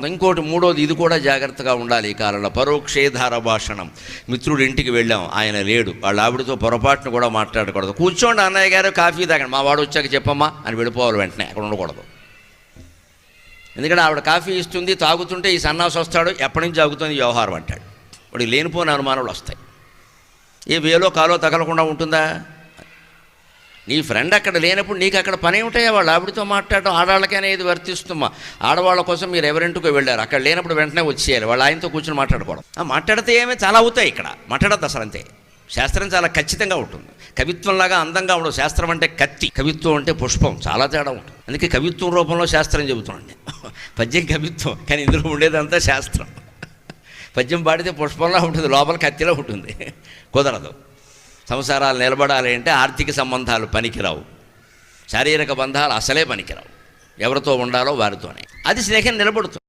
ఇంకోటి మూడోది, ఇది కూడా జాగ్రత్తగా ఉండాలి ఈ కాలంలో, పరోక్షేధార భాషణం. మిత్రుడి ఇంటికి వెళ్ళాం, ఆయన లేడు, వాళ్ళ ఆవిడతో పొరపాటును కూడా మాట్లాడకూడదు. కూర్చోండి అన్నయ్య గారు కాఫీ తాగండి, మా వాడు వచ్చాక చెప్పమ్మా అని వెళ్ళిపోవాలి, వెంటనే అక్కడ ఉండకూడదు. ఎందుకంటే ఆవిడ కాఫీ ఇస్తుంది, తాగుతుంటే ఈ సన్నాసి వస్తాడు, ఎప్పటి నుంచి తాగుతుంది వ్యవహారం అంటాడు. వాడికి లేనిపోయిన అనుమానాలు వస్తాయి. ఏ వేలో కాలో తగలకుండా ఉంటుందా? నీ ఫ్రెండ్ అక్కడ లేనప్పుడు నీకు అక్కడ పని ఏమిటాయా? వాళ్ళు ఆవిడతో మాట్లాడటం ఆడవాళ్ళకైనా ఇది వర్తిస్తుమ్మా. ఆడవాళ్ళ కోసం మీరు ఎవరింటికో వెళ్ళారు, అక్కడ లేనప్పుడు వెంటనే వచ్చేయాలి, వాళ్ళు ఆయనతో కూర్చొని మాట్లాడుకోవడం. మాట్లాడితే ఏమీ చాలా అవుతాయి, ఇక్కడ మాట్లాడద్దు అసలు. అంతే. శాస్త్రం చాలా ఖచ్చితంగా ఉంటుంది. కవిత్వంలాగా అందంగా ఉండదు. శాస్త్రం అంటే కత్తి, కవిత్వం అంటే పుష్పం, చాలా తేడా ఉంటుంది. అందుకే కవిత్వం రూపంలో శాస్త్రం చెబుతున్నాండి. పద్యం కవిత్వం, కానీ ఇందులో ఉండేదంతా శాస్త్రం. పద్యం పాడితే పుష్పంలా ఉంటుంది, లోపల కత్తిలో ఉంటుంది. కుదరదు. సంసారాలు నిలబడాలి అంటే ఆర్థిక సంబంధాలు పనికిరావు, శారీరక బంధాలు అసలే పనికిరావు. ఎవరితో ఉండాలో వారితోనే, అది స్నేహం నిలబడుతుంది.